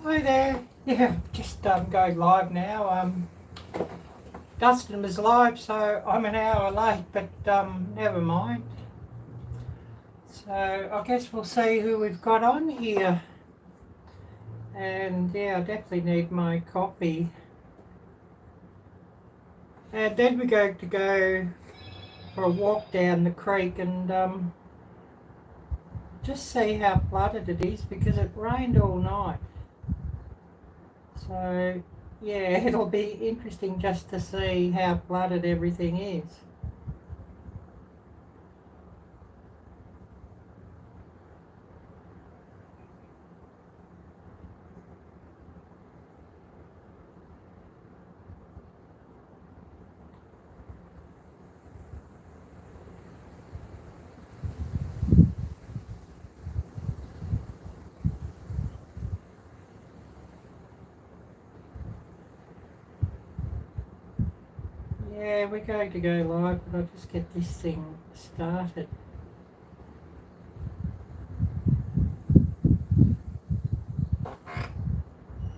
Hi there. Yeah, just going live now. Dustin was live, so I'm an hour late, but never mind. So I guess we'll see who we've got on here. And yeah, I definitely need my coffee. And then we're going to go for a walk down the creek and just see how flooded it is because it rained all night. So yeah, it'll be interesting just to see how flooded everything is. Yeah, we're going to go live, but I'll just get this thing started.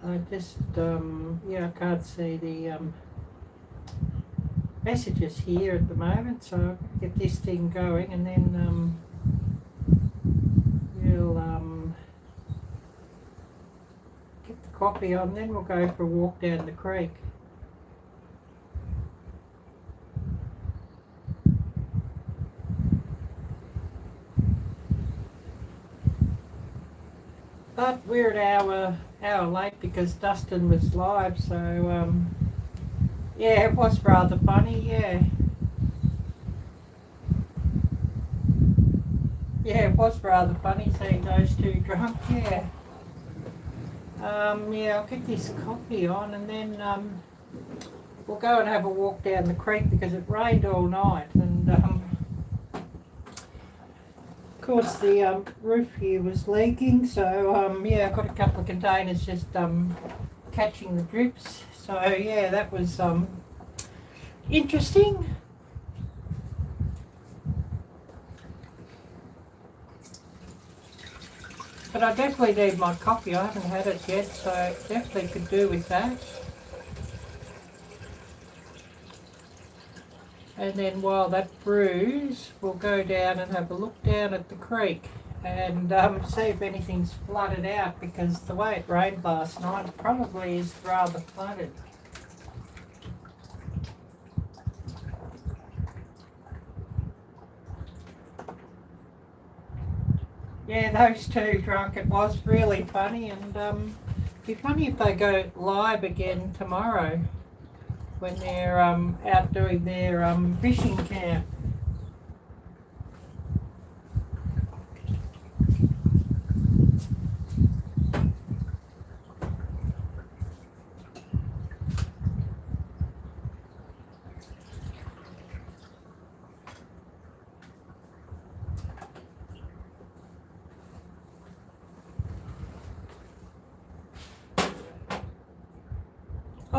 I just, yeah, I can't see the messages here at the moment, so I'll get this thing going and then we'll get the coffee on, then we'll go for a walk down the creek. But we're an hour late because Dustin was live, so yeah, it was rather funny, yeah. Yeah, it was rather funny seeing those two drunk, yeah. Yeah, I'll get this coffee on and then we'll go and have a walk down the creek because it rained all night and of course the roof here was leaking, so yeah, I've got a couple of containers just catching the drips, so yeah, that was interesting. But I definitely need my coffee. I haven't had it yet, so definitely could do with that. And then while that brews, we'll go down and have a look down at the creek and see if anything's flooded out, because the way it rained last night, it probably is rather flooded. Yeah, those two drunk, it was really funny, and it'd be funny if they go live again tomorrow when they're out doing their fishing camp.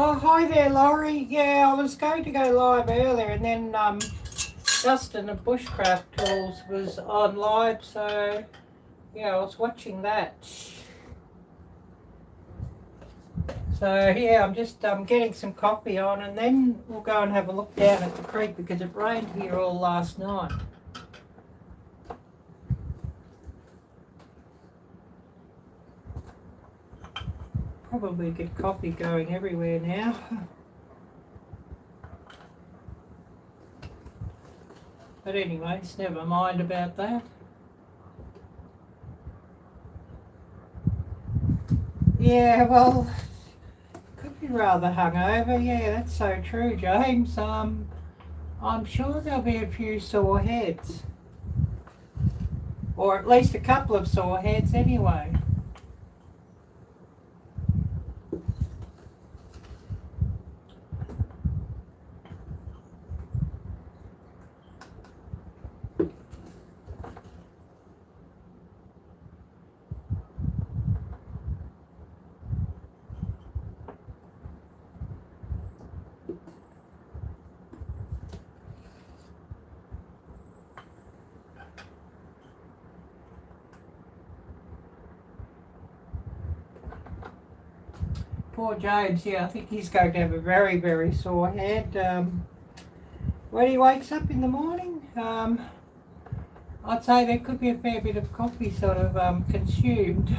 Oh, hi there, Laurie. Yeah, I was going to go live earlier, and then Dustin of Bushcraft Tools was on live, so yeah, I was watching that. So yeah, I'm just getting some coffee on, and then we'll go and have a look down at the creek because it rained here all last night. Probably get coffee going everywhere now. But anyways, never mind about that. Yeah, well, could be rather hungover. Yeah, that's so true, James. I'm sure there'll be a few sore heads. Or at least a couple of sore heads anyway. poor James, yeah, I think he's going to have a very, very sore head. When he wakes up in the morning, I'd say there could be a fair bit of coffee sort of consumed.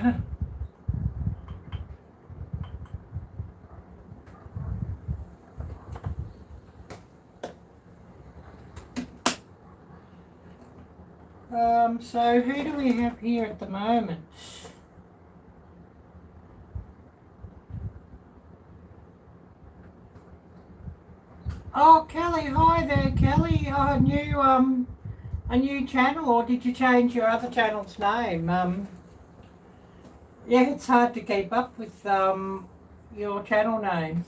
So who do we have here at the moment? Oh, Kelly, hi there, Kelly. A new channel, or did you change your other channel's name? Yeah, it's hard to keep up with your channel names.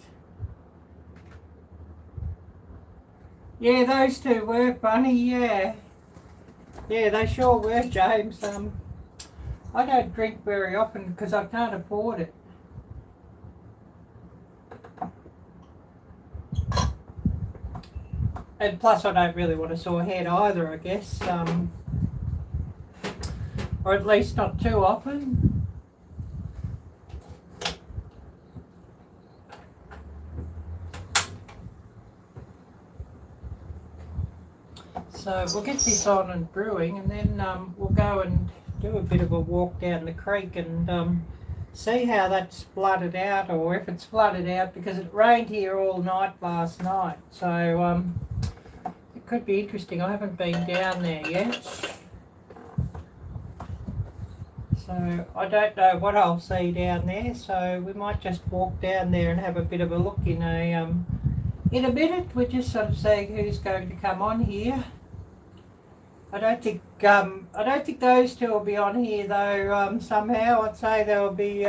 Yeah, those two were funny, yeah. Yeah, they sure were, James. I don't drink very often because I can't afford it. And plus I don't really want a sore head either, I guess. Or at least not too often. So we'll get this on and brewing, and then we'll go and do a bit of a walk down the creek and see how that's flooded out, or if it's flooded out, because it rained here all night last night. So it could be interesting. I haven't been down there yet. So I don't know what I'll see down there, so we might just walk down there and have a bit of a look in a minute. We're just sort of seeing who's going to come on here. I don't think those two will be on here though. Somehow I'd say they'll be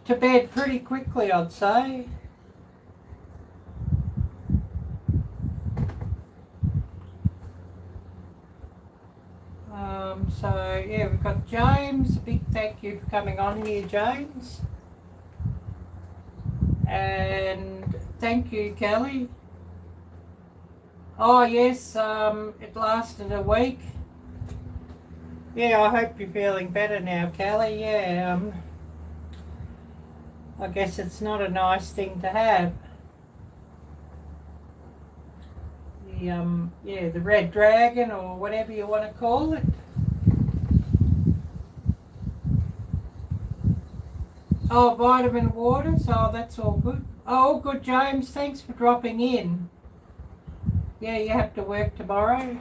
to bed pretty quickly, I'd say. So yeah, we've got James. A big thank you for coming on here, James. And thank you, Kelly. Oh yes, it lasted a week. Yeah, I hope you're feeling better now, Kelly. Yeah, I guess it's not a nice thing to have. The red dragon, or whatever you want to call it. Oh, vitamin waters. Oh, that's all good. Oh, good, James. Thanks for dropping in. Yeah, you have to work tomorrow.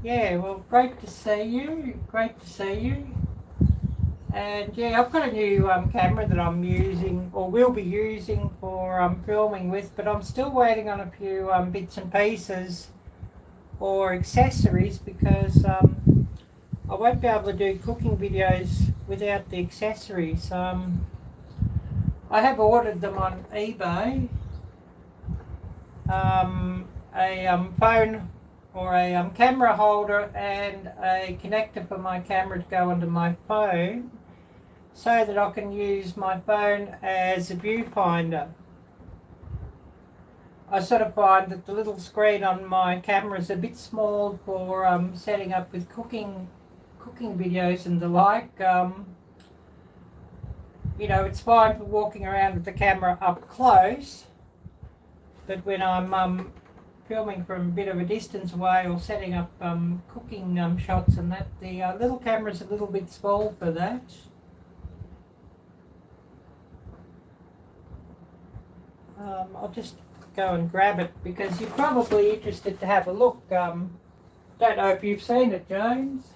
Yeah, well, great to see you. Great to see you. And yeah, I've got a new camera that I'm using, or will be using for filming with, but I'm still waiting on a few bits and pieces or accessories, because I won't be able to do cooking videos without the accessories. I have ordered them on eBay. A phone, or a camera holder, and a connector for my camera to go onto my phone, so that I can use my phone as a viewfinder. I sort of find that the little screen on my camera is a bit small for setting up with cooking videos and the like. It's fine for walking around with the camera up close, but when I'm filming from a bit of a distance away, or setting up cooking shots and that, the little camera's a little bit small for that. I'll just go and grab it, because you're probably interested to have a look. Don't know if you've seen it, James.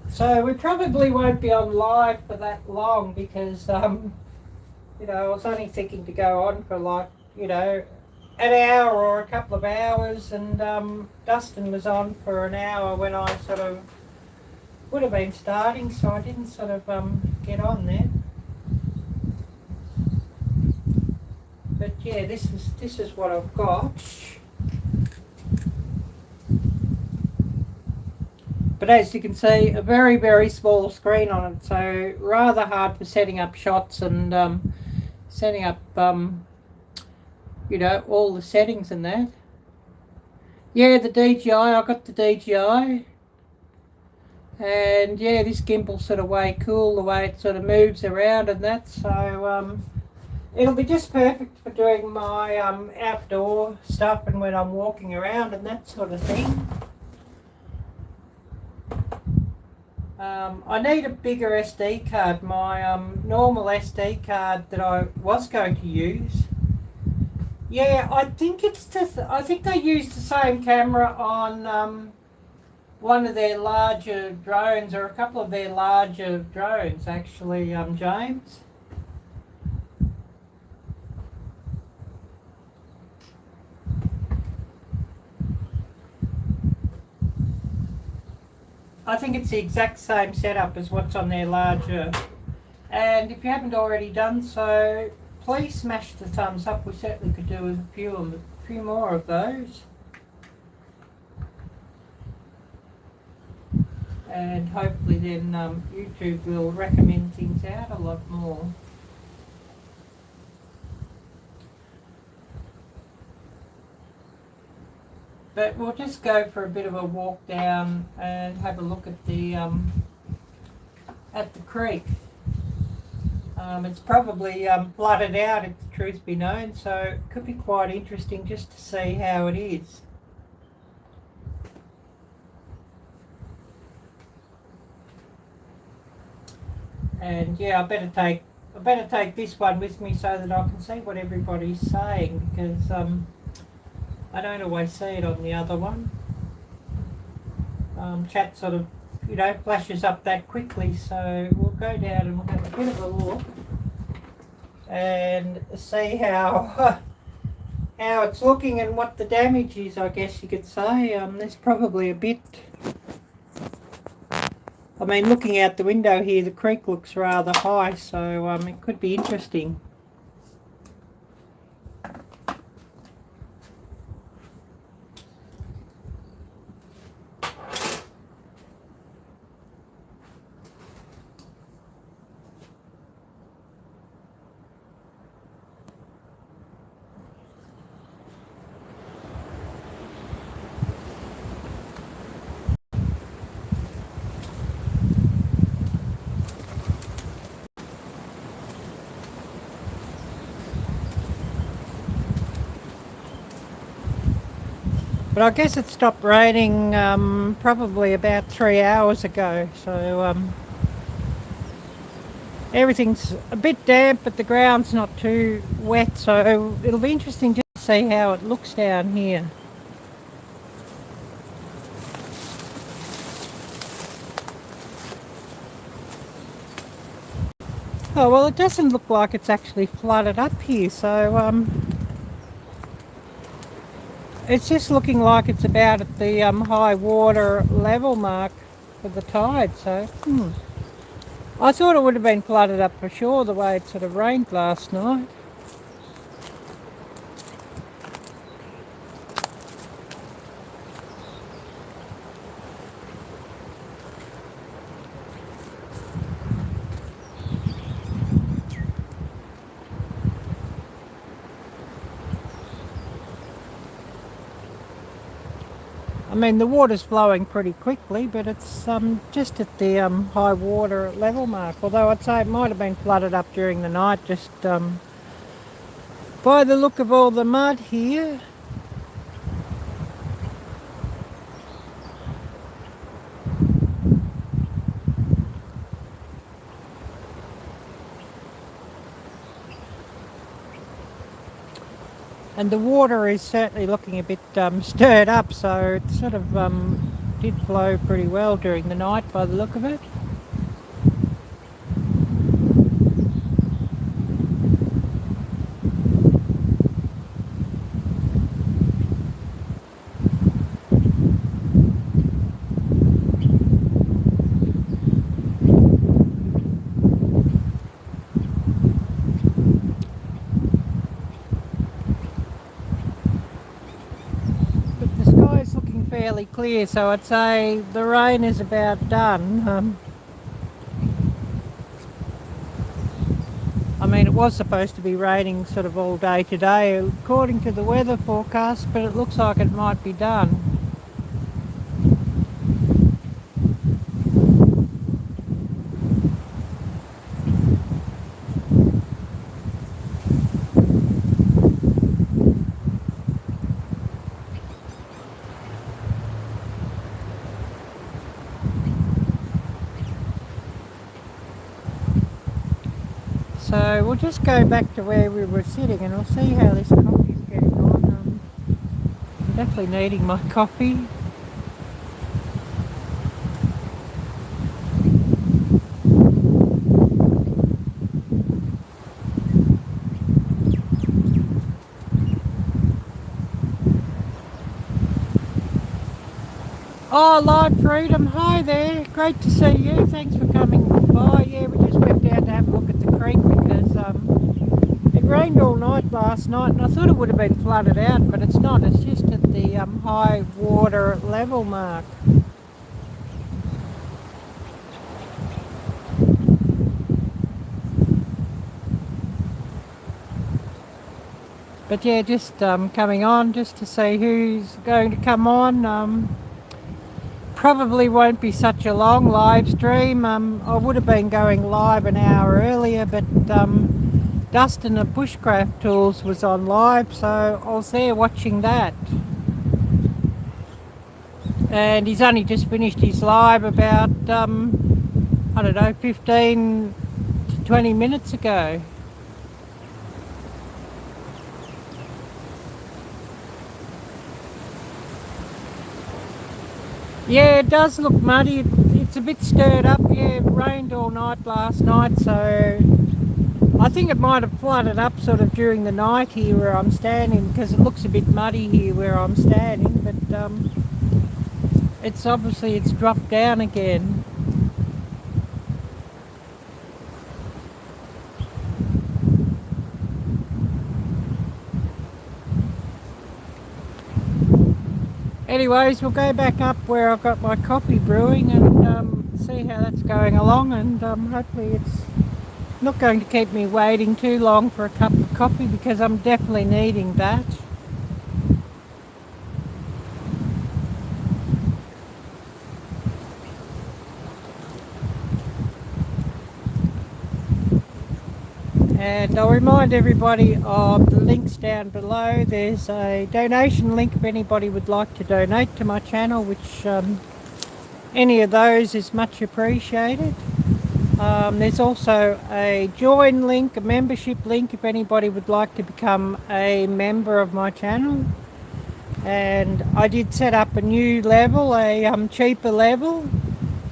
So we probably won't be on live for that long, because I was only thinking to go on for like, an hour or a couple of hours, and Dustin was on for an hour when I sort of would have been starting, so I didn't sort of get on there. But yeah, this is what I've got. But as you can see, a very, very small screen on it, so rather hard for setting up shots and setting up, you know, all the settings and that. Yeah, the DJI, I got the DJI. And yeah, this gimbal's sort of way cool, the way it sort of moves around and that. So it'll be just perfect for doing my outdoor stuff and when I'm walking around and that sort of thing. I need a bigger SD card. My normal SD card that I was going to use. Yeah, I think it's just, I think they used the same camera on one of their larger drones, or a couple of their larger drones actually, James. I think it's the exact same setup as what's on their larger. And if you haven't already done so, please smash the thumbs up. We certainly could do a few more of those. And hopefully then YouTube will recommend things out a lot more. But we'll just go for a bit of a walk down and have a look at the creek. It's probably flooded out, if the truth be known, so it could be quite interesting just to see how it is. And yeah, I better take this one with me so that I can see what everybody's saying, because I don't always see it on the other one. Chat sort of, you know, flashes up that quickly, so we'll go down and we'll have a bit of a look and see how it's looking and what the damage is, I guess you could say. There's probably a bit. I mean, looking out the window here, the creek looks rather high, so it could be interesting. But I guess it stopped raining probably about 3 hours ago, so everything's a bit damp, but the ground's not too wet, so it'll be interesting just to see how it looks down here. Oh, well, it doesn't look like it's actually flooded up here, so it's just looking like it's about at the high water level mark for the tide, so I thought it would have been flooded up for sure the way it sort of rained last night. I mean, the water's flowing pretty quickly, but it's just at the high water level mark. Although I'd say it might have been flooded up during the night, just by the look of all the mud here. And the water is certainly looking a bit stirred up, so it sort of did flow pretty well during the night by the look of it. Fairly clear, so I'd say the rain is about done. I mean, it was supposed to be raining sort of all day today according to the weather forecast, but it looks like it might be done. So we'll just go back to where we were sitting and we'll see how this coffee's getting on. I'm definitely needing my coffee. Oh, Live Freedom, hi there. Great to see you. Thanks for coming by. Yeah, we just went down to have a look at the creek because it rained all night last night and I thought it would have been flooded out, but it's not. It's just at the high water level mark. But yeah, just coming on just to see who's going to come on. Probably won't be such a long live stream. I would have been going live an hour earlier, but Dustin of Bushcraft Tools was on live, so I was there watching that. And he's only just finished his live about, I don't know, 15 to 20 minutes ago. Yeah, it does look muddy. It's a bit stirred up. Yeah, it rained all night last night, so I think it might have flooded up sort of during the night here where I'm standing, because it looks a bit muddy here where I'm standing, but it's obviously it's dropped down again. Anyways, we'll go back up where I've got my coffee brewing and see how that's going along, and hopefully it's not going to keep me waiting too long for a cup of coffee, because I'm definitely needing that. And I'll remind everybody of the links down below. There's a donation link if anybody would like to donate to my channel, which any of those is much appreciated. There's also a join link, a membership link, if anybody would like to become a member of my channel. And I did set up a new level, a cheaper level.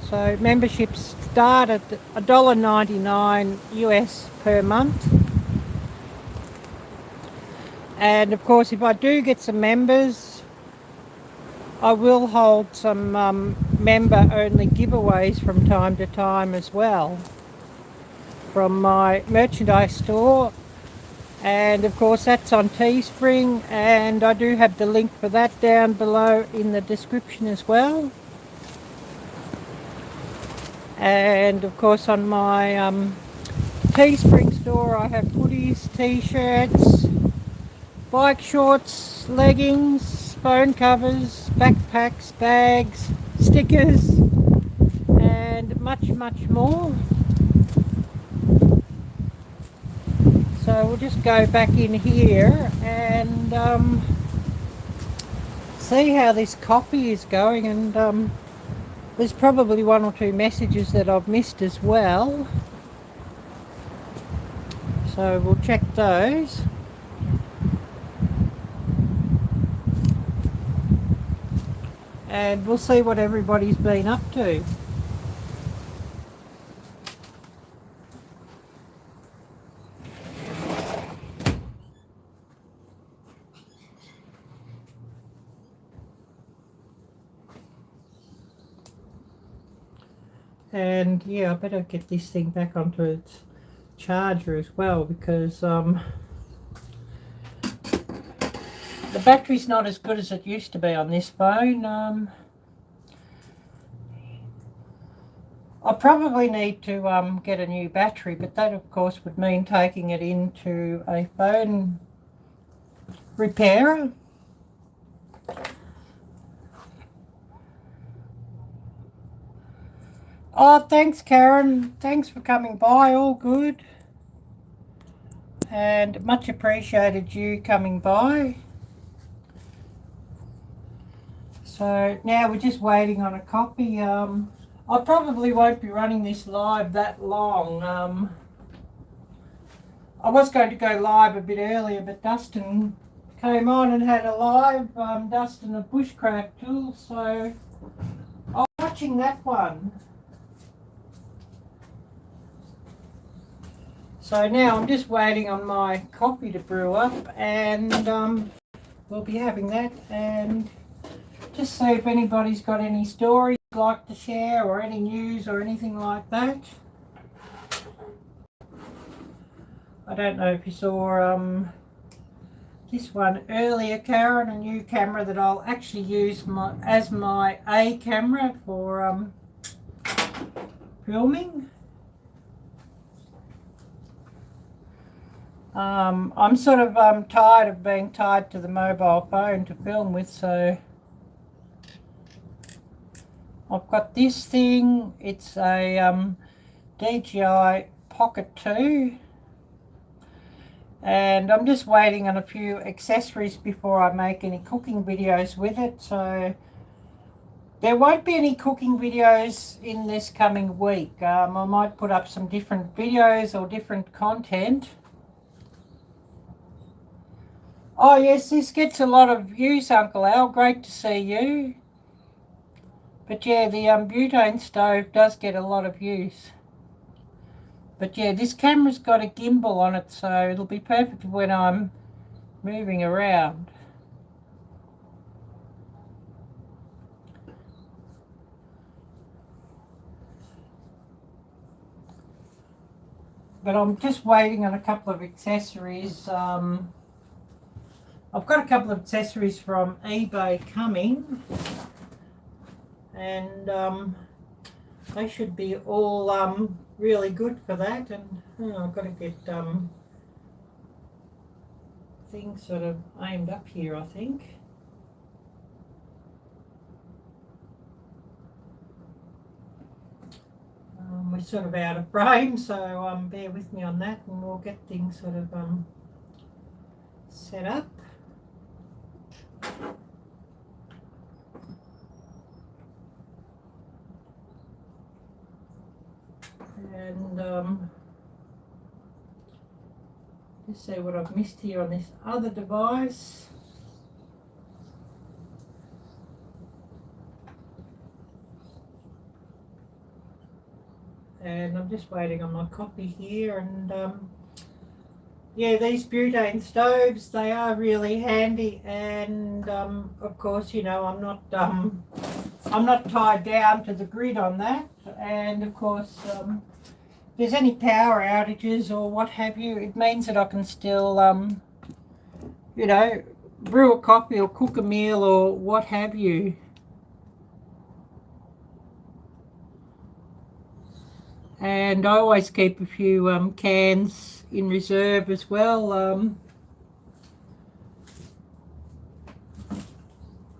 So memberships start at $1.99 US per month. And of course, if I do get some members, I will hold some member only giveaways from time to time as well from my merchandise store. And of course that's on Teespring, and I do have the link for that down below in the description as well. And of course on my Teespring store I have hoodies, t-shirts, bike shorts, leggings, phone covers, backpacks, bags, stickers, and much more. So we'll just go back in here and see how this coffee is going, and there's probably one or two messages that I've missed as well, so we'll check those. And we'll see what everybody's been up to. And yeah, I better get this thing back onto its charger as well, because the battery's not as good as it used to be on this phone. I probably need to get a new battery, but that of course would mean taking it into a phone repairer. Oh, thanks Karen. Thanks for coming by. All good. And much appreciated you coming by. So now we're just waiting on a copy. I probably won't be running this live that long. I was going to go live a bit earlier, but Dustin came on and had a live, Dustin of Bushcraft Tools, so I'm watching that one. So now I'm just waiting on my coffee to brew up, and we'll be having that, and just see if anybody's got any stories they'd like to share or any news or anything like that. I don't know if you saw this one earlier, Karen, a new camera that I'll actually use as my A camera for filming. I'm sort of tired of being tied to the mobile phone to film with, so I've got this thing. It's a DJI Pocket 2, and I'm just waiting on a few accessories before I make any cooking videos with it, so there won't be any cooking videos in this coming week. I might put up some different videos or different content. Oh yes, this gets a lot of views, Uncle Al. Great to see you. But yeah, the butane stove does get a lot of views. But yeah, this camera's got a gimbal on it, so it'll be perfect when I'm moving around. But I'm just waiting on a couple of accessories. I've got a couple of accessories from eBay coming, and they should be all really good for that. And I've got to get things sort of aimed up here, I think. We're sort of out of frame, so bear with me on that, and we'll get things sort of set up. And let's see what I've missed here on this other device. And I'm just waiting on my copy here, and yeah, these butane stoves, they are really handy, and of course, you know, I'm not tied down to the grid on that, and of course if there's any power outages or what have you, it means that I can still you know, brew a coffee or cook a meal or what have you. And I always keep a few cans in reserve as well.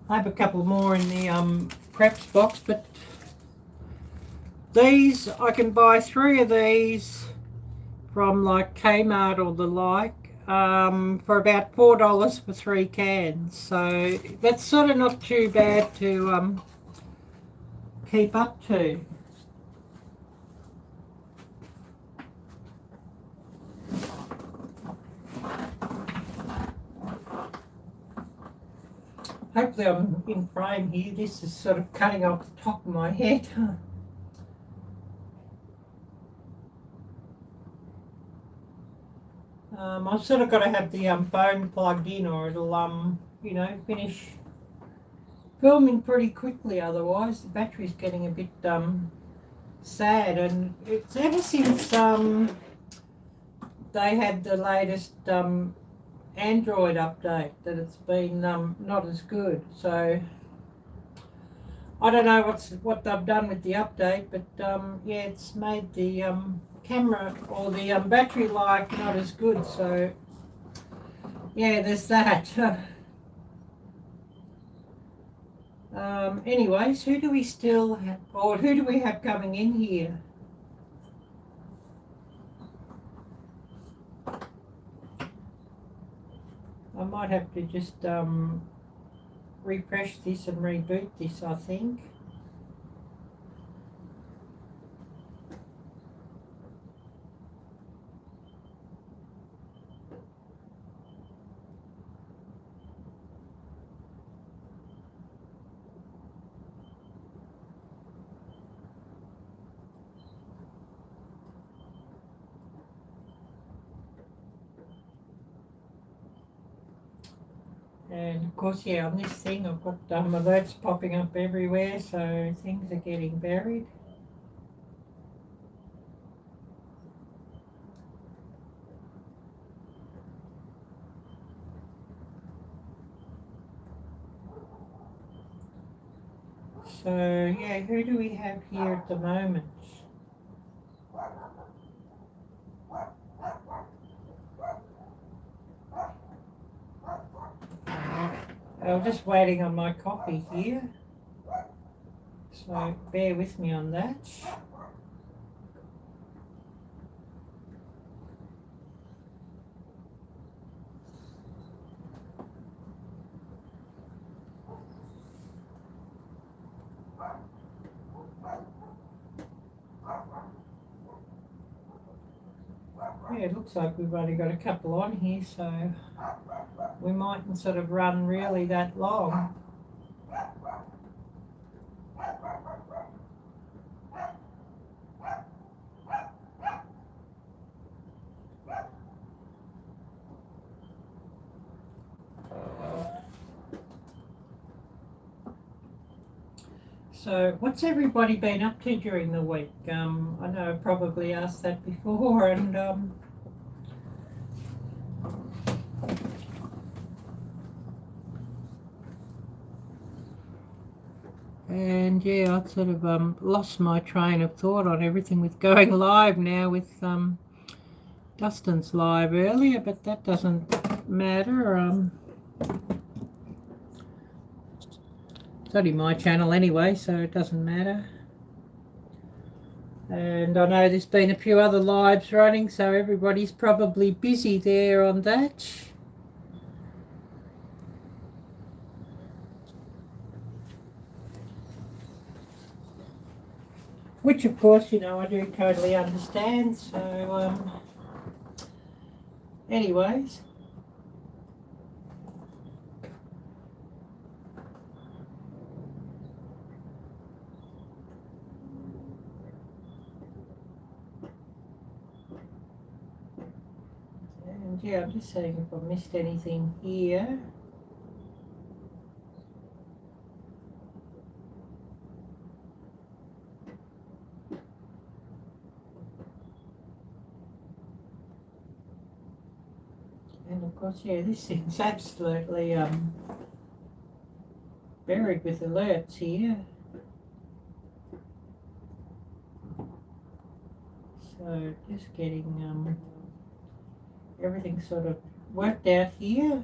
I have a couple more in the preps box, but these, I can buy 3 of these from like Kmart or the like for about $4 for 3 cans. So that's sort of not too bad to keep up to. Hopefully I'm in frame here. This is sort of cutting off the top of my head. I've sort of got to have the phone plugged in, or it'll you know, finish filming pretty quickly. Otherwise the battery's getting a bit sad, and it's ever since they had the latest Android update that it's been not as good. So I don't know what they've done with the update, but yeah, it's made the camera or the battery life not as good. So yeah, there's that. Anyways, who do we still have, or who do we have coming in here? I might have to just refresh this and reboot this, I think. And of course, yeah, on this thing I've got alerts popping up everywhere, so things are getting buried. So yeah, who do we have here at the moment? I'm just waiting on my copy here, so bear with me on that. Yeah, it looks like we've only got a couple on here, so we mightn't sort of run really that long. So what's everybody been up to during the week? I know I've probably asked that before, and yeah, I've sort of lost my train of thought on everything with going live now with Dustin's live earlier, but that doesn't matter. It's only my channel anyway, so it doesn't matter. And I know there's been a few other lives running, so everybody's probably busy there on that. Which, of course, you know, I do totally understand. So, anyways. And yeah, I'm just seeing if I missed anything here. And of course, yeah, this thing's absolutely buried with alerts here. So just getting everything sort of worked out here.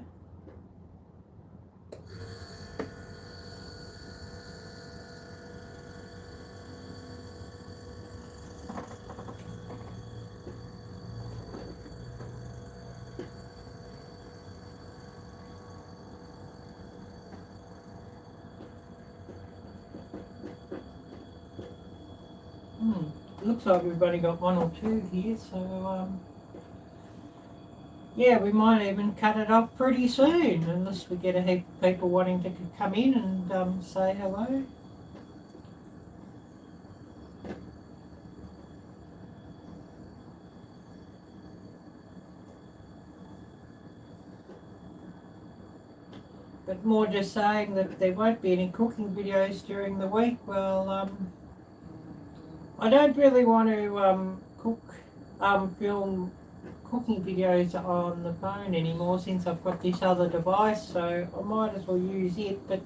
Looks like we've only got one or two here, so yeah, we might even cut it off pretty soon, unless we get a heap of people wanting to come in and say hello. But more just saying that there won't be any cooking videos during the week. Well, I don't really want to film cooking videos on the phone anymore since I've got this other device, so I might as well use it. But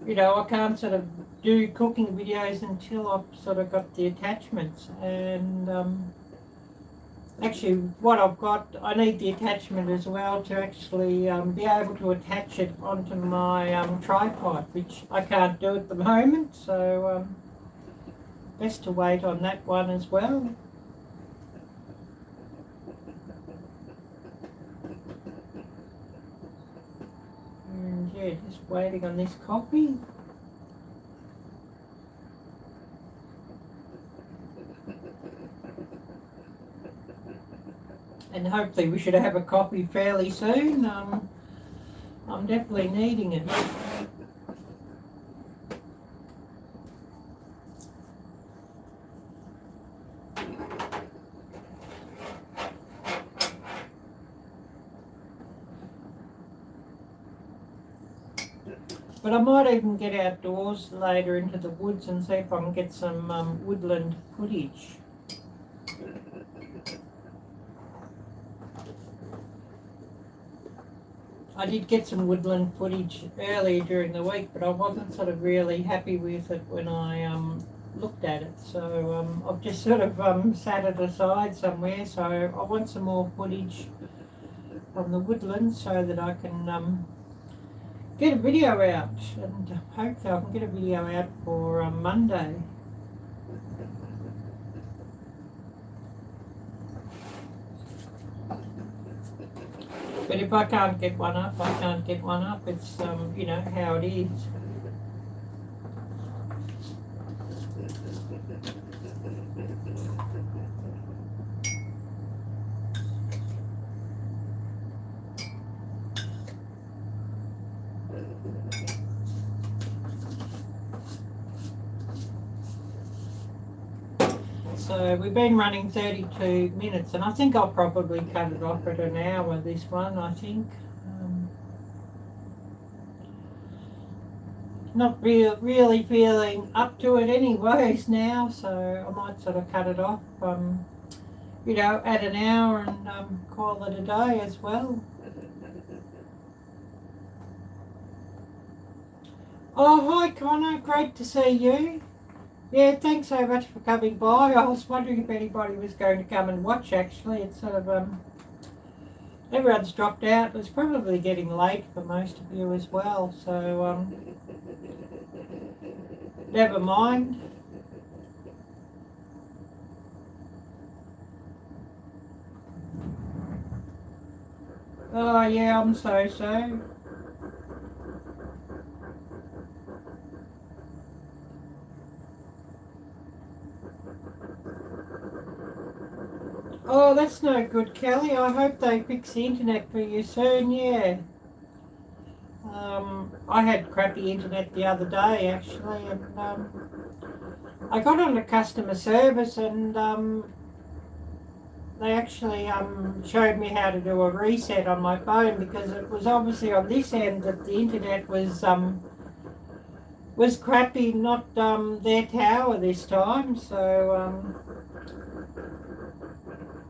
you know, I can't sort of do cooking videos until I've sort of got the attachments. And actually what I've got, I need the attachment as well to actually be able to attach it onto my tripod, which I can't do at the moment, so best to wait on that one as well. And yeah, just waiting on this coffee. And hopefully we should have a copy fairly soon. I'm definitely needing it. But I might even get outdoors later into the woods and see if I can get some woodland footage. I did get some woodland footage earlier during the week, but I wasn't sort of really happy with it when I looked at it. So I've just sort of sat it aside somewhere. So I want some more footage from the woodlands so that I can get a video out, and hopefully I can get a video out for Monday. But if I can't get one up, I can't get one up. It's, you know, how it is. So we've been running 32 minutes, and I think I'll probably cut it off at an hour, this one, I think. Not really feeling up to it anyways now, so I might sort of cut it off, you know, at an hour and call it a day as well. Oh, hi Connor, great to see you. Yeah, thanks so much for coming by. I was wondering if anybody was going to come and watch, actually. It's sort of, everyone's dropped out. It's probably getting late for most of you as well, so, never mind. Oh, yeah, I'm so. Oh, that's no good, Kelly. I hope they fix the internet for you soon, yeah. I had crappy internet the other day, actually, and I got on to customer service, and they actually showed me how to do a reset on my phone, because it was obviously on this end that the internet was crappy, not their tower this time, so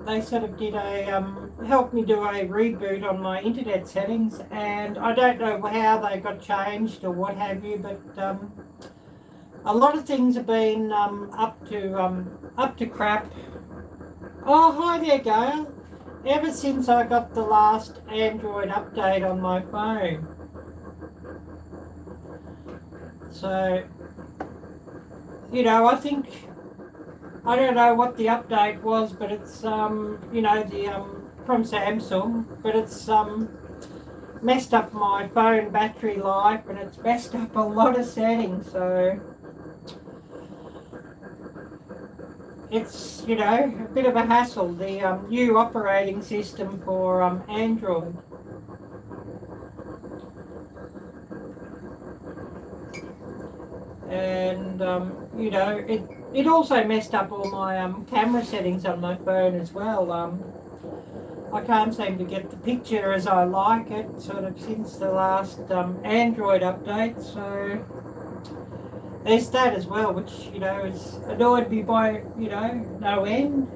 they sort of did a, helped me do a reboot on my internet settings, and I don't know how they got changed or what have you, but a lot of things have been up to crap. Oh, hi there, Gail. Ever since I got the last Android update on my phone. So, you know, I think, I don't know what the update was, but it's, you know, the from Samsung, but it's messed up my phone battery life, and it's messed up a lot of settings, so it's, you know, a bit of a hassle, the new operating system for Android. And, you know, it also messed up all my camera settings on my phone as well. I can't seem to get the picture as I like it, sort of since the last Android update, so there's that as well, which, you know, has annoyed me by, you know, no end.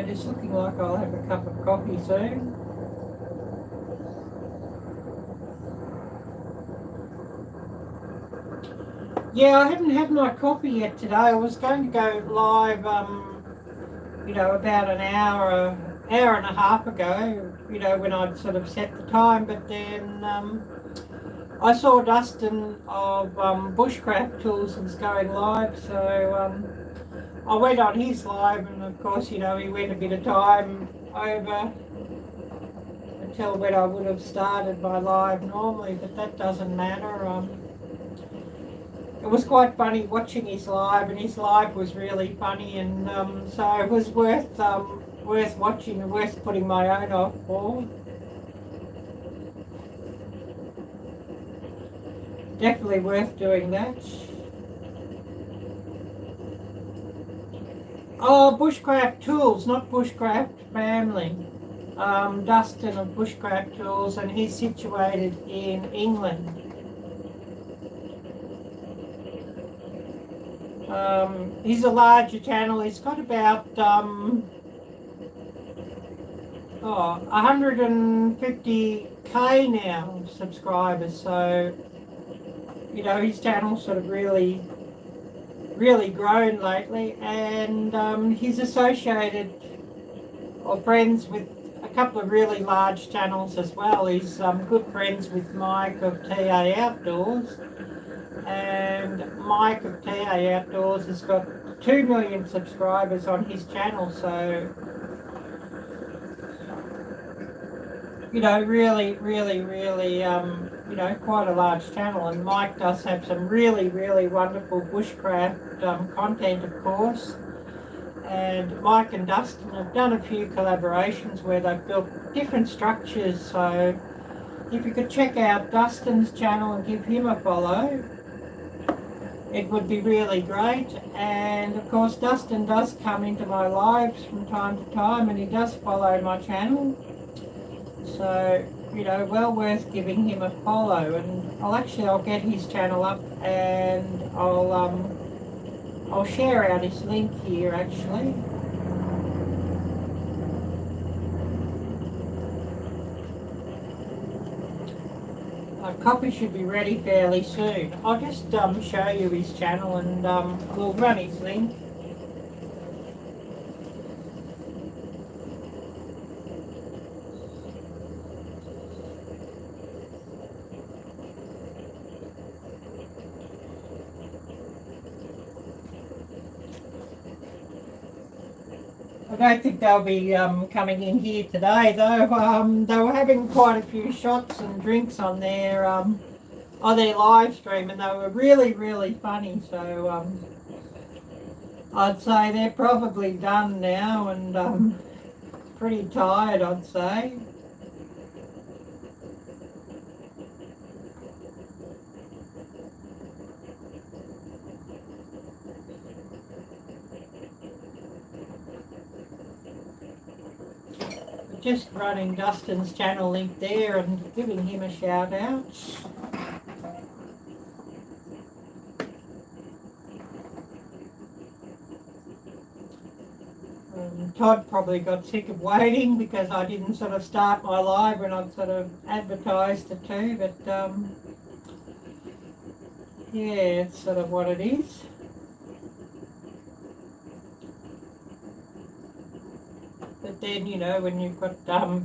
and it's looking like I'll have a cup of coffee soon. Yeah, I haven't had my coffee yet today. I was going to go live, about an hour and a half ago, when I'd sort of set the time, but then I saw Dustin of Bushcraft Tools was going live, so I went on his live, and of course, he went a bit of time over until when I would have started my live normally, but that doesn't matter. It was quite funny watching his live, and his live was really funny, and so it was worth watching and worth putting my own off for. Definitely worth doing that. Oh, Bushcraft Tools, not Bushcraft Family. Dustin of Bushcraft Tools, and he's situated in England. He's a larger channel. He's got about 150k now subscribers. So his channel's sort of really grown lately, and he's associated or friends with a couple of really large channels as well. He's good friends with Mike of TA Outdoors. And Mike of TA Outdoors has got 2 million subscribers on his channel, so really quite a large channel. And Mike does have some really wonderful bushcraft content, of course. And Mike and Dustin have done a few collaborations where they've built different structures, so if you could check out Dustin's channel and give him a follow, it would be really great. And of course, Dustin does come into my lives from time to time, and he does follow my channel. So, well worth giving him a follow. And I'll get his channel up, and I'll share out his link here actually. Coffee should be ready fairly soon. I'll just show you his channel, and we'll run his link. I don't think they'll be coming in here today, though. They were having quite a few shots and drinks on their live stream, and they were really funny. So I'd say they're probably done now, and pretty tired, I'd say. Just running Dustin's channel link there and giving him a shout out. Todd probably got sick of waiting because I didn't sort of start my live when I'd sort of advertised it too, but yeah, it's sort of what it is. But then, when you've got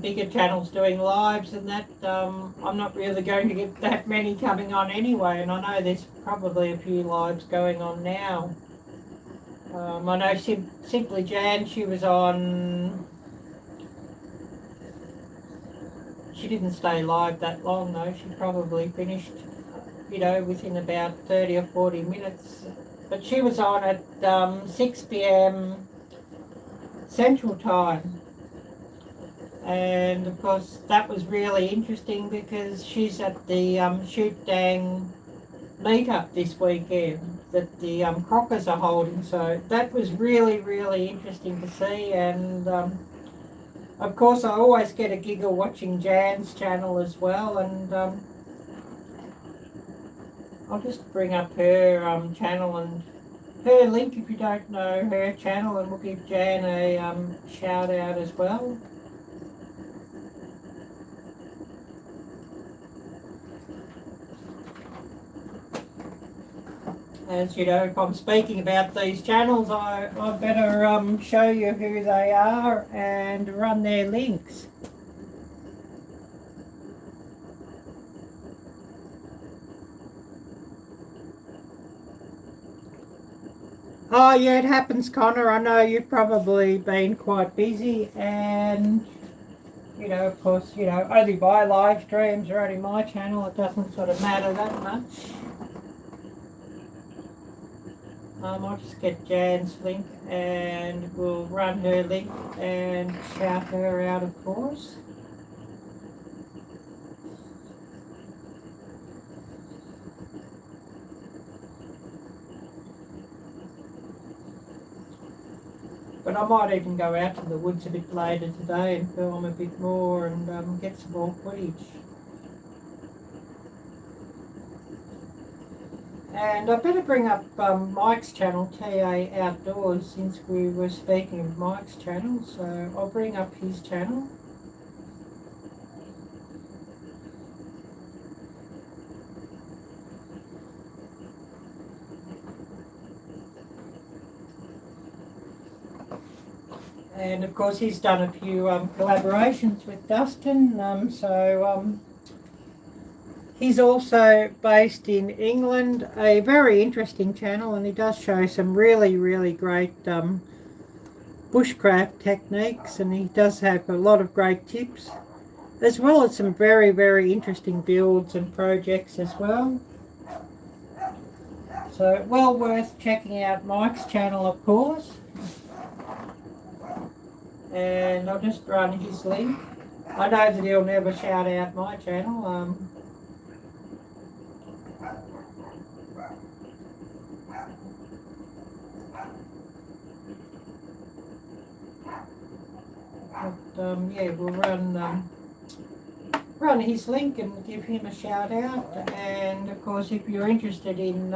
bigger channels doing lives and that, I'm not really going to get that many coming on anyway, and I know there's probably a few lives going on now. I know Simply Jan, she was on, she didn't stay live that long though, she probably finished, within about 30 or 40 minutes, but she was on at 6 p.m. Central Time, and of course that was really interesting because she's at the Shoot Dang meetup this weekend that the Crockers are holding, so that was really interesting to see. And of course I always get a giggle watching Jan's channel as well, and I'll just bring up her channel and her link if you don't know her channel, and we'll give Jan a shout out as well. As you know, if I'm speaking about these channels, I better show you who they are and run their links. Oh yeah, it happens, Connor. I know you've probably been quite busy, and you know, of course, you know, only my live streams or only my channel, it doesn't sort of matter that much. I'll just get Jan's link and we'll run her link and shout her out, of course. But I might even go out to the woods a bit later today and film a bit more and get some more footage. And I better bring up Mike's channel, TA Outdoors, since we were speaking of Mike's channel. So I'll bring up his channel. And of course he's done a few collaborations with Dustin, he's also based in England, a very interesting channel, and he does show some really, really great bushcraft techniques, and he does have a lot of great tips, as well as some very, very interesting builds and projects as well. So well worth checking out Mike's channel, of course. And I'll just run his link. I know that he'll never shout out my channel. Yeah, we'll run his link and give him a shout out. And of course, if you're interested in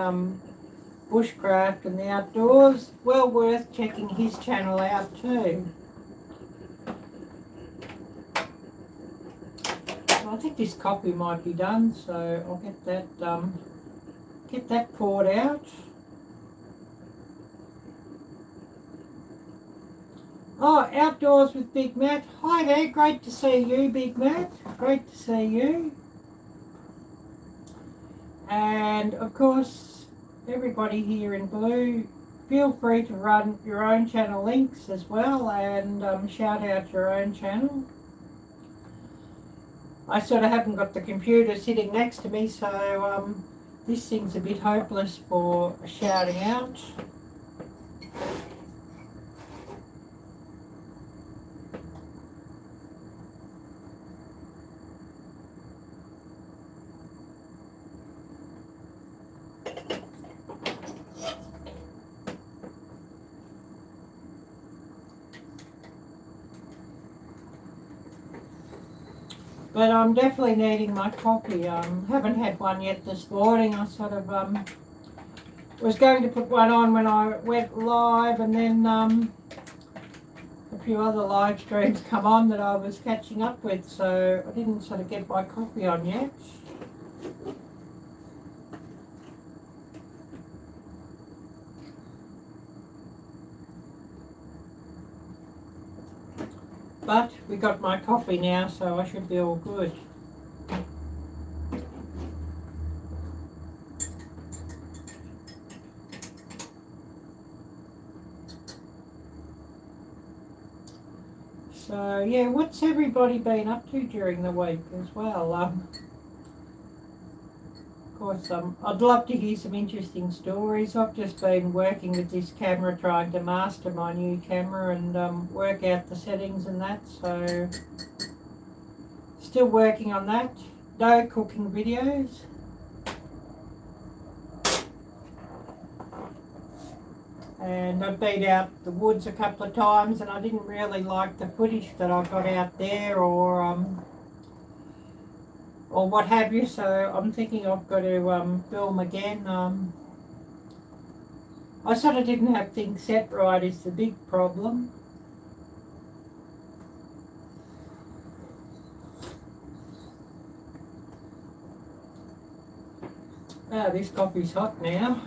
bushcraft and the outdoors, well worth checking his channel out too. I think this coffee might be done, so I'll get that poured out. Oh, Outdoors with Big Matt. Hi there, great to see you, Big Matt. Great to see you. And of course, everybody here in blue, feel free to run your own channel links as well and shout out your own channel. I sort of haven't got the computer sitting next to me, so this thing's a bit hopeless for shouting out. But I'm definitely needing my coffee. Haven't had one yet this morning. I sort of was going to put one on when I went live, and then a few other live streams come on that I was catching up with, so I didn't sort of get my coffee on yet. But we got my coffee now, so I should be all good. So yeah, what's everybody been up to during the week as well? Of course, I'd love to hear some interesting stories. I've just been working with this camera, trying to master my new camera and work out the settings and that, so still working on that. No cooking videos. And I've been out the woods a couple of times and I didn't really like the footage that I got out there or what have you, so I'm thinking I've got to film again. I sort of didn't have things set right is the big problem. Oh, this coffee's hot now.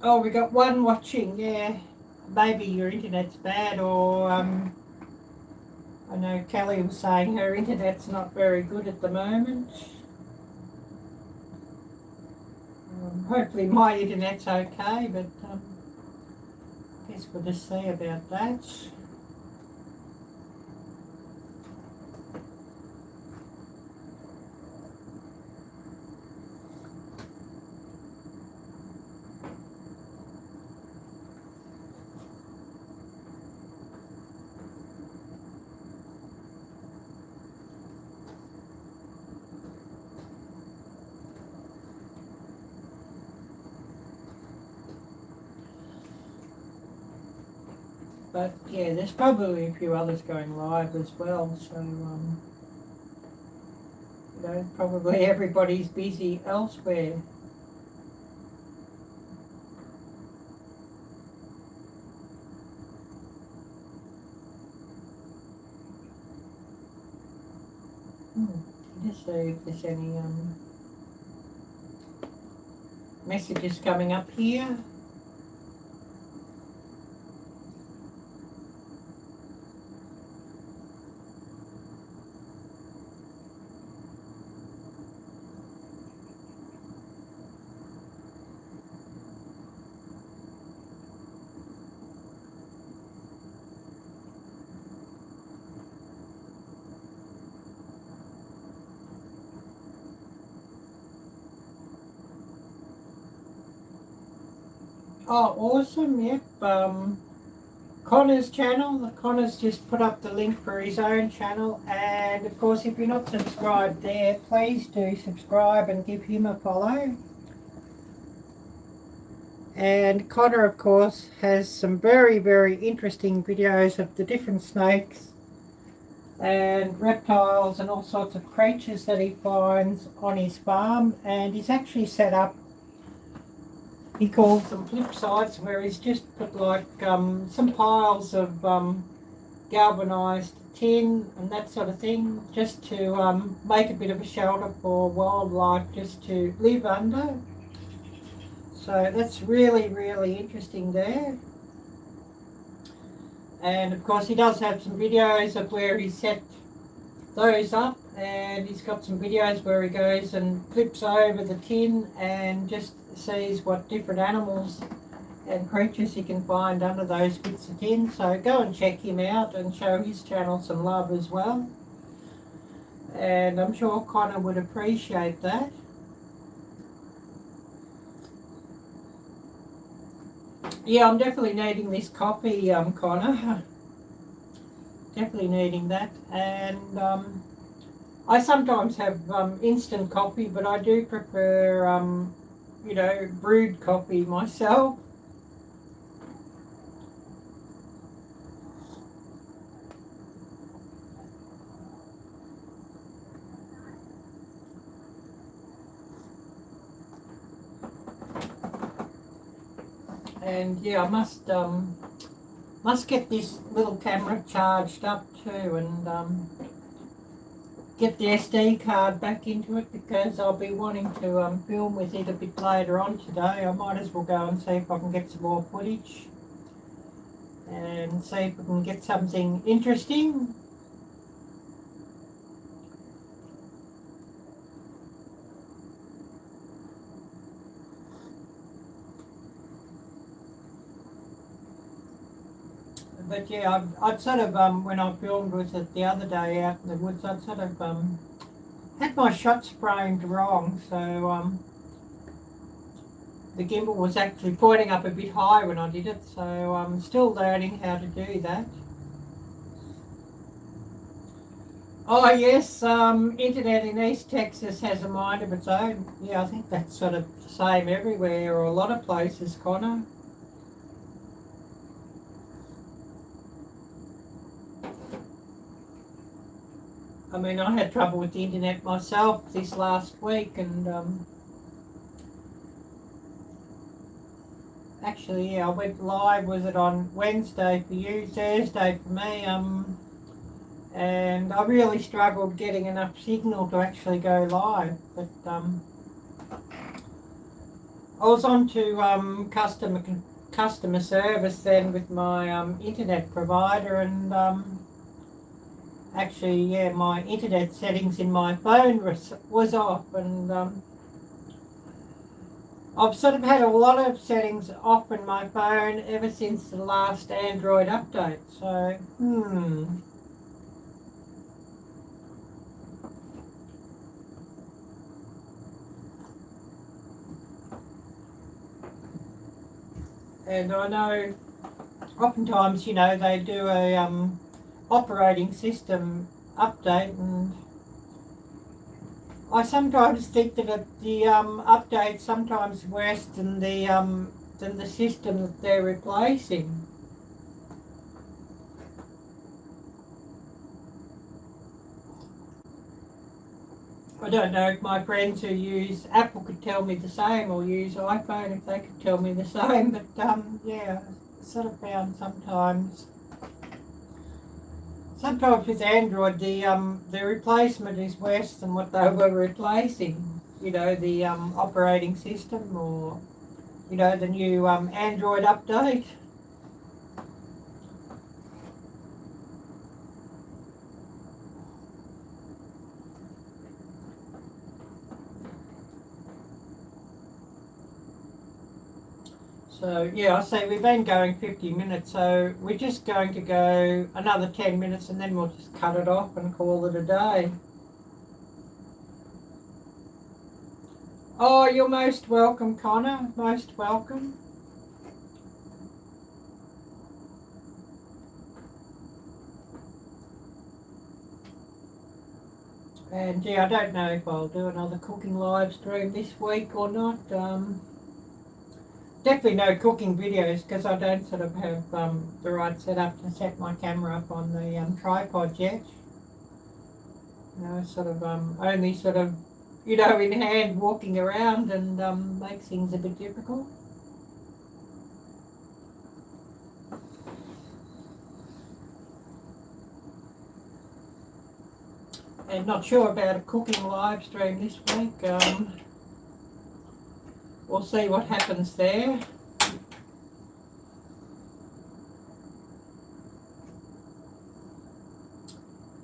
Oh, we got one watching, yeah. Maybe your internet's bad, or I know Kelly was saying her internet's not very good at the moment. Hopefully my internet's okay, but I guess we'll just see about that. But yeah, there's probably a few others going live as well, so you know, probably everybody's busy elsewhere. Just see if there's any messages coming up here. Oh, awesome, yep. Connor's channel. Connor's just put up the link for his own channel, and of course if you're not subscribed there, please do subscribe and give him a follow. And Connor, of course, has some very, very interesting videos of the different snakes and reptiles and all sorts of creatures that he finds on his farm. And he's actually set up, he calls them flip sites, where he's just put like some piles of galvanised tin and that sort of thing, just to make a bit of a shelter for wildlife just to live under. So that's really, really interesting there. And of course he does have some videos of where he set those up, and he's got some videos where he goes and flips over the tin and just sees what different animals and creatures he can find under those bits of tin. So go and check him out and show his channel some love as well. And I'm sure Connor would appreciate that. Yeah, I'm definitely needing this coffee, Connor. Definitely needing that. And I sometimes have instant coffee, but I do prefer, you know, brewed coffee myself. And yeah, I must get this little camera charged up too, and get the SD card back into it, because I'll be wanting to film with it a bit later on today. I might as well go and see if I can get some more footage and see if we can get something interesting. But yeah, I'd sort of, when I filmed with it the other day out in the woods, I'd sort of had my shots framed wrong, so the gimbal was actually pointing up a bit high when I did it, so I'm still learning how to do that. Oh yes, internet in East Texas has a mind of its own. Yeah, I think that's sort of the same everywhere, or a lot of places, Connor. I mean, I had trouble with the internet myself this last week, and actually, yeah, I went live, was it on Wednesday for you, Thursday for me, and I really struggled getting enough signal to actually go live, but I was on to customer service then with my internet provider, and actually, yeah, my internet settings in my phone was off, and I've sort of had a lot of settings off in my phone ever since the last Android update, so, And I know oftentimes, you know, they do a operating system update, and I sometimes think that the update's sometimes worse than the system that they're replacing. I don't know if my friends who use Apple could tell me the same, or use iPhone if they could tell me the same, but yeah, I sort of found sometimes with Android the replacement is worse than what they were replacing. You know, the operating system, or you know, the new Android update. So yeah, I say we've been going 50 minutes, so we're just going to go another 10 minutes and then we'll just cut it off and call it a day. Oh, you're most welcome, Connor, most welcome. And yeah, I don't know if I'll do another cooking live stream this week or not. Definitely no cooking videos, because I don't sort of have the right setup to set my camera up on the tripod yet. You know, sort of only sort of, you know, in hand walking around, and makes things a bit difficult. And not sure about a cooking live stream this week. We'll see what happens there.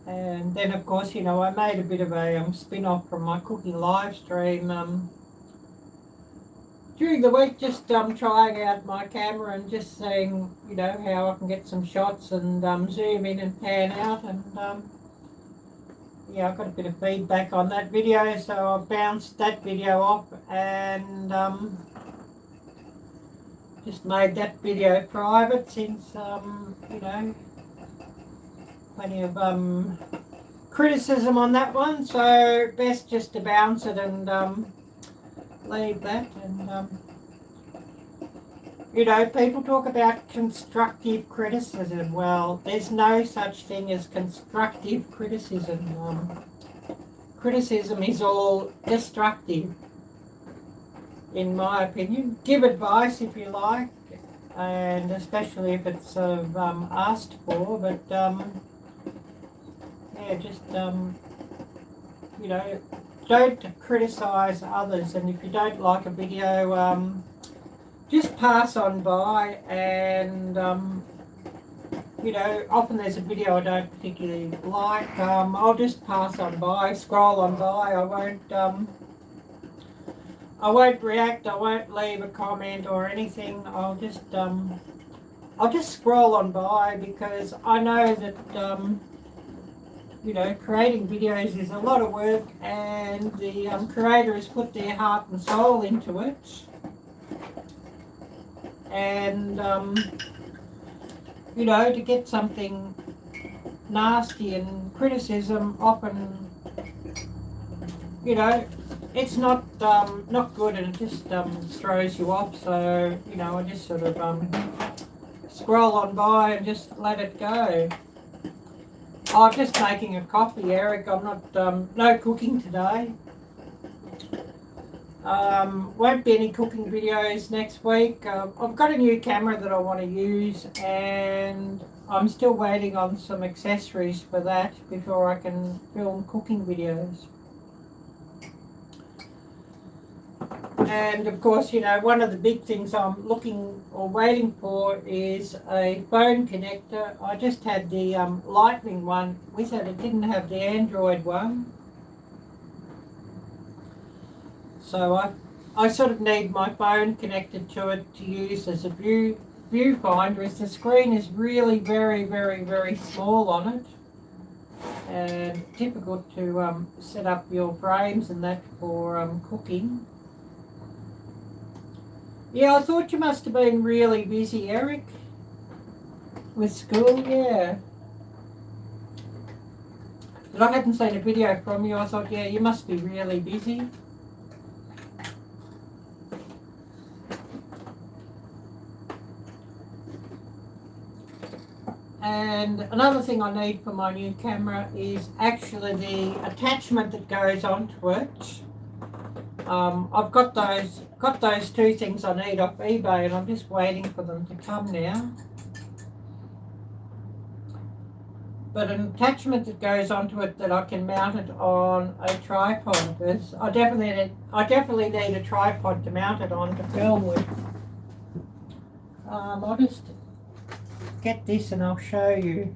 And then, of course, you know, I made a bit of a spin-off from my cooking live stream during the week, just trying out my camera and just seeing, you know, how I can get some shots and zoom in and pan out. And yeah, I got a bit of feedback on that video, so I bounced that video off and just made that video private, since you know, plenty of criticism on that one, so best just to bounce it and leave that. And you know, people talk about constructive criticism. Well, there's no such thing as constructive criticism. Criticism is all destructive, in my opinion. Give advice if you like, and especially if it's sort of asked for, but yeah, just you know, don't criticise others, and if you don't like a video, just pass on by. And you know, often there's a video I don't particularly like, I'll just pass on by, scroll on by. I won't react, I won't leave a comment or anything. I'll just scroll on by, because I know that you know, creating videos is a lot of work, and the creator has put their heart and soul into it. And you know, to get something nasty and criticism, often, you know, it's not good, and it just throws you off. So, you know, I just sort of scroll on by and just let it go. Oh, I'm just making a coffee, Eric. I'm not, no cooking today. Won't be any cooking videos next week. I've got a new camera that I want to use, and I'm still waiting on some accessories for that before I can film cooking videos. And of course, you know, one of the big things I'm looking or waiting for is a phone connector. I just had the Lightning one with it. It didn't have the Android one. So I sort of need my phone connected to it to use as a viewfinder, as the screen is really very, very, very small on it. And difficult to set up your frames and that for cooking. Yeah, I thought you must have been really busy, Eric, with school, yeah. But I hadn't seen a video from you. I thought, yeah, you must be really busy. And another thing I need for my new camera is actually the attachment that goes onto it. I've got those two things I need off eBay, and I'm just waiting for them to come now. But an attachment that goes onto it that I can mount it on a tripod. I definitely need a tripod to mount it on to film with. I'll just get this and I'll show you.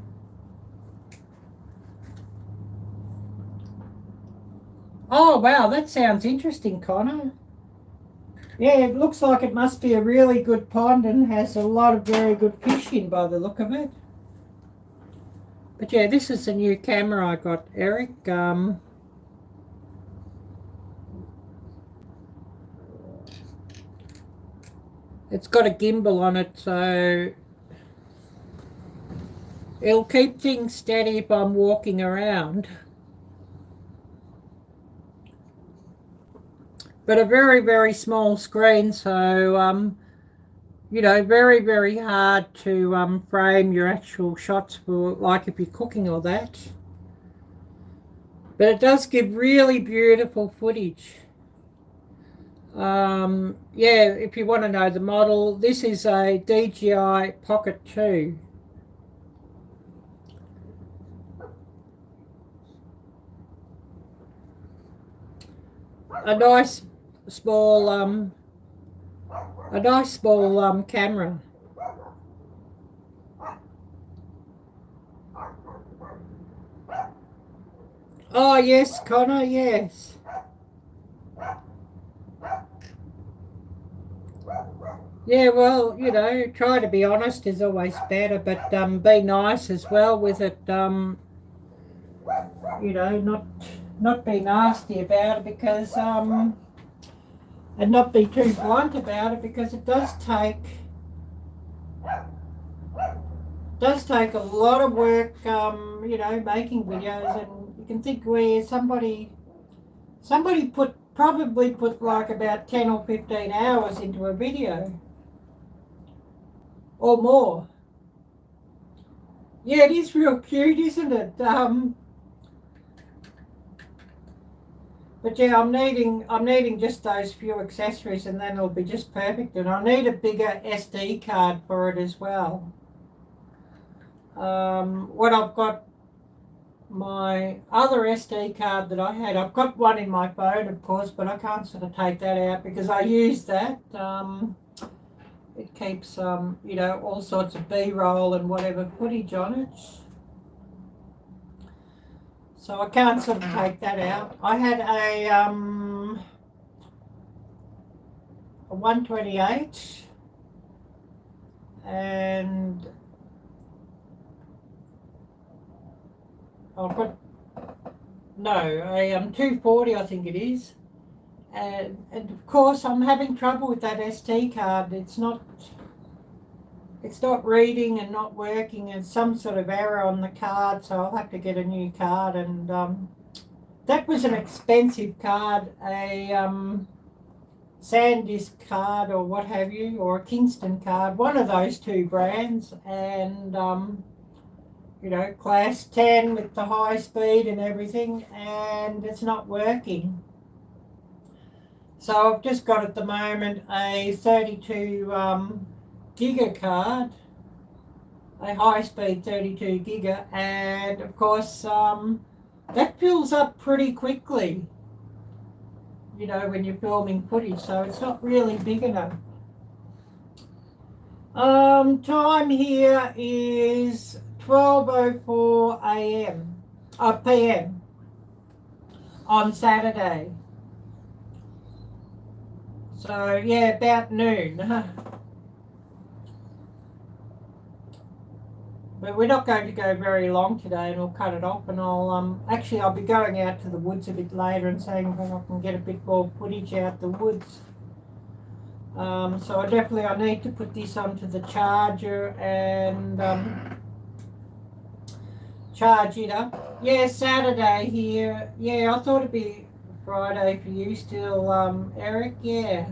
Oh wow, that sounds interesting, Connor. Yeah, it looks like it must be a really good pond and has a lot of very good fish in by the look of it. But yeah, this is the new camera I got, Eric. It's got a gimbal on it, so it'll keep things steady if I'm walking around. But a very, very small screen, so, you know, very, very hard to frame your actual shots for, like if you're cooking or that. But it does give really beautiful footage. Yeah, if you want to know the model, this is a DJI Pocket 2. A nice small camera. Oh yes, Connor, yes. Yeah, well, you know, try to be honest is always better, but be nice as well with it. You know, not be nasty about it, because and not be too blunt about it, because it does take a lot of work, you know, making videos. And you can think where somebody probably put like about 10 or 15 hours into a video or more. Yeah, it is real cute, isn't it? But yeah, I'm needing just those few accessories, and then it'll be just perfect. And I need a bigger SD card for it as well. What I've got, my other SD card that I had, I've got one in my phone, of course, but I can't sort of take that out because I use that. It keeps, you know, all sorts of B-roll and whatever footage on it. So I can't sort of take that out. I had a 128 and I've got, no, a 240 I think it is. And of course I'm having trouble with that SD card. It's not reading and not working. There's some sort of error on the card, so I'll have to get a new card. And that was an expensive card, a SanDisk card or what have you, or a Kingston card, one of those two brands. And you know, class 10 with the high speed and everything, and it's not working. So I've just got at the moment a 32 giga card, a high speed 32 giga, and of course that fills up pretty quickly, you know, when you're filming footage, so it's not really big enough. Time here is 12:04 a.m. p.m. on Saturday. So yeah, about noon. But we're not going to go very long today, and we'll cut it off. And I'll be going out to the woods a bit later and seeing if I can get a bit more footage out the woods. So I need to put this onto the charger and charge it up. Yeah, Saturday here. Yeah, I thought it'd be Friday for you still, Eric. Yeah.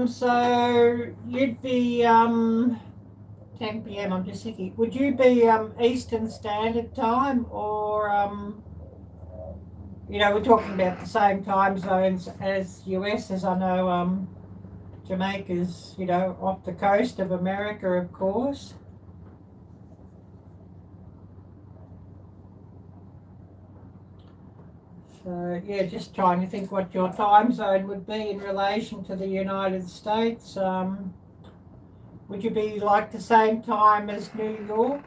So you'd be 10 p.m. I'm just thinking. Would you be Eastern Standard Time, or you know, we're talking about the same time zones as US, as I know Jamaica's, you know, off the coast of America, of course. So yeah, just trying to think what your time zone would be in relation to the United States. Would you be like the same time as New York?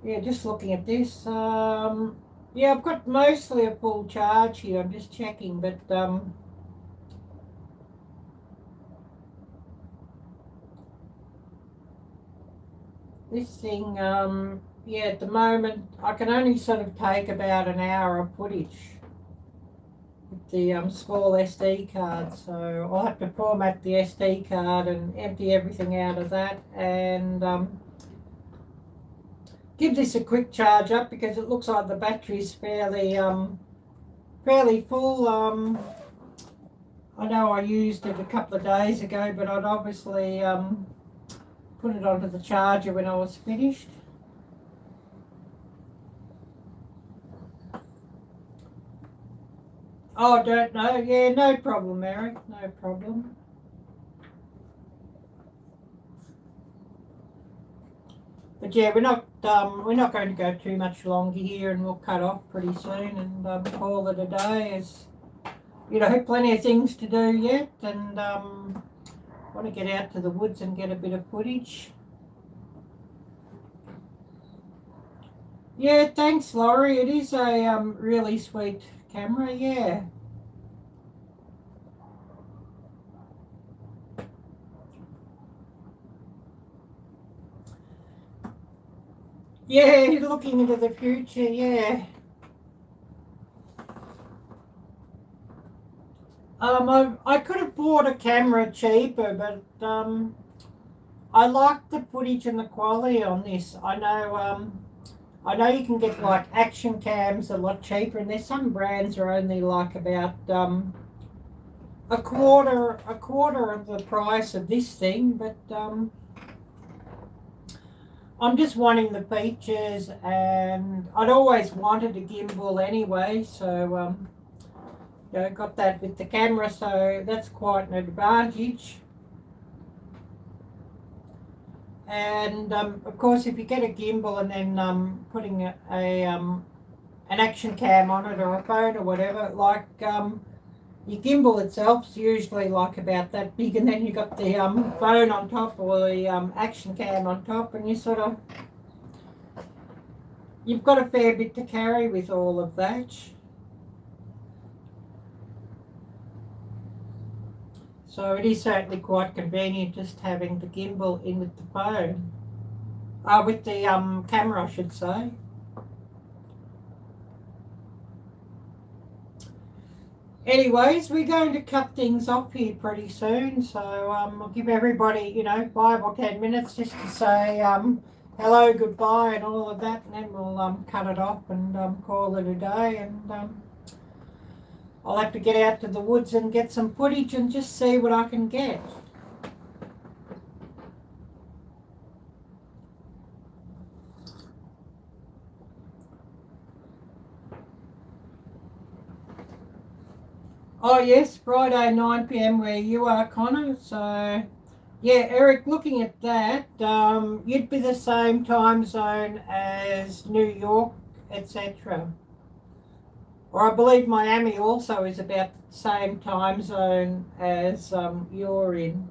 Yeah, just looking at this. Yeah, I've got mostly a full charge here. I'm just checking, but this thing, yeah, at the moment I can only sort of take about an hour of footage with the small SD card. So I'll have to format the SD card and empty everything out of that, and give this a quick charge up, because it looks like the battery's fairly full. I know I used it a couple of days ago, but I'd obviously put it onto the charger when I was finished. Oh, I don't know. Yeah, no problem, Eric. No problem. But yeah, we're not going to go too much longer here, and we'll cut off pretty soon and call it a day. As you know, plenty of things to do yet, and want to get out to the woods and get a bit of footage. Yeah, thanks, Laurie. It is a really sweet camera. Yeah. Yeah, looking into the future, yeah. I could have bought a camera cheaper, but I like the footage and the quality on this. I know you can get like action cams a lot cheaper, and there's some brands are only like about a quarter of the price of this thing, but I'm just wanting the features, and I'd always wanted a gimbal anyway, so you know, got that with the camera, so that's quite an advantage. And of course, if you get a gimbal and then putting an action cam on it, or a phone or whatever, like your gimbal itself's usually like about that big, and then you got the phone on top, or the action cam on top, and you've got a fair bit to carry with all of that. So it is certainly quite convenient just having the gimbal in with the phone, with the camera, I should say. Anyways, we're going to cut things off here pretty soon, so I'll give everybody, you know, 5 or 10 minutes just to say hello, goodbye, and all of that, and then we'll cut it off and call it a day. And I'll have to get out to the woods and get some footage and just see what I can get. Oh yes, Friday 9 p.m. where you are, Connor. So yeah, Eric, looking at that, you'd be the same time zone as New York, etc. Or I believe Miami also is about the same time zone as you're in.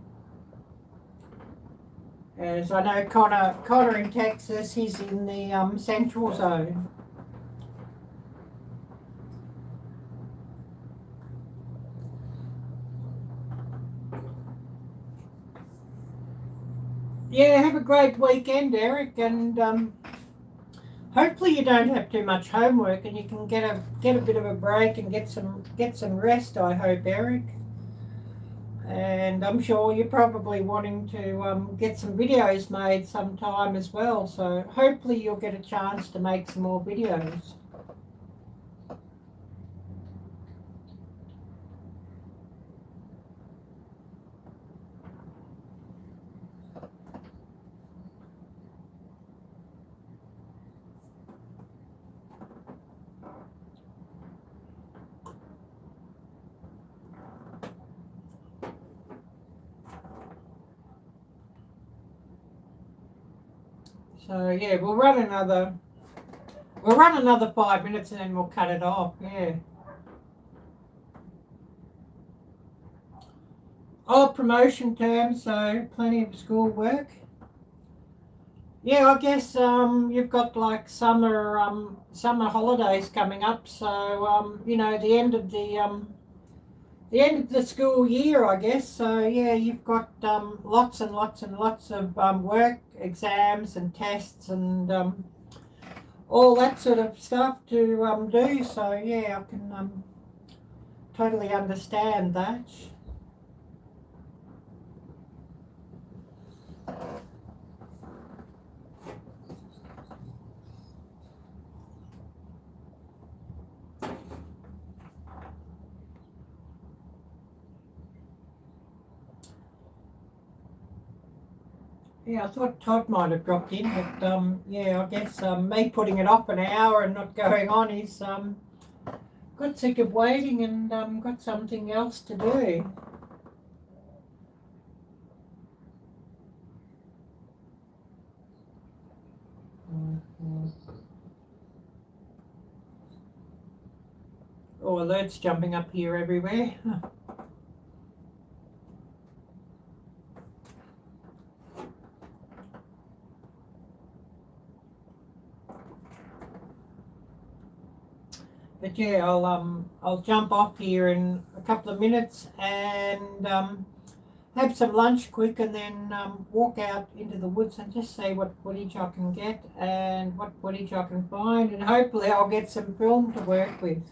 As I know Connor in Texas, he's in the central zone. Yeah, have a great weekend, Eric, and hopefully you don't have too much homework and you can get a bit of a break and get some rest, I hope, Eric. And I'm sure you're probably wanting to get some videos made sometime as well, so hopefully you'll get a chance to make some more videos. So yeah, we'll run another 5 minutes and then we'll cut it off. Yeah. Oh, promotion term, so plenty of school work. Yeah, I guess you've got like summer holidays coming up, so you know, the end of the school year, I guess. So yeah, you've got lots and lots and lots of work, exams and tests and all that sort of stuff to do. So yeah, I can totally understand that. Yeah, I thought Todd might have dropped in, but yeah, I guess me putting it off an hour and not going on is got sick of waiting and got something else to do. Oh, alerts jumping up here everywhere. But yeah, I'll jump off here in a couple of minutes and have some lunch quick and then walk out into the woods and just see what footage I can get and what footage I can find, and hopefully I'll get some film to work with.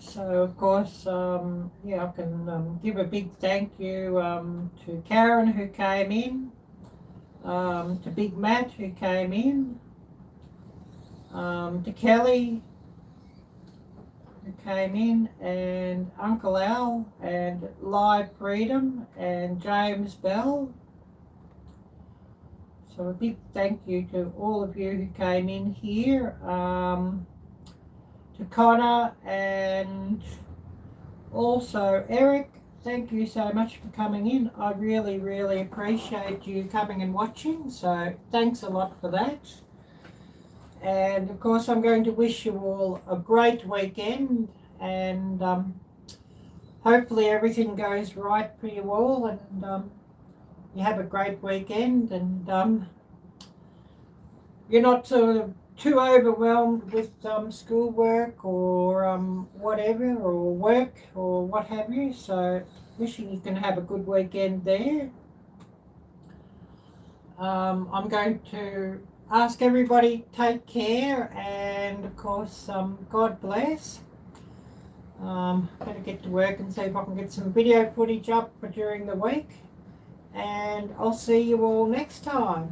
So of course, yeah, I can give a big thank you to Karen who came in, to Big Matt who came in, to Kelly who came in, and Uncle Al, and Live Freedom, and James Bell. So a big thank you to all of you who came in here. To Connor and also Eric, thank you so much for coming in. I really, really appreciate you coming and watching, so thanks a lot for that. And of course I'm going to wish you all a great weekend, and hopefully everything goes right for you all, and you have a great weekend, and you're not sort of too overwhelmed with schoolwork or whatever, or work or what have you. So wishing you can have a good weekend there. I'm going to ask everybody take care, and of course God bless. Better get to work and see if I can get some video footage up for during the week, and I'll see you all next time.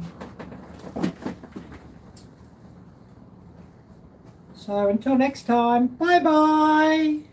So until next time, bye bye.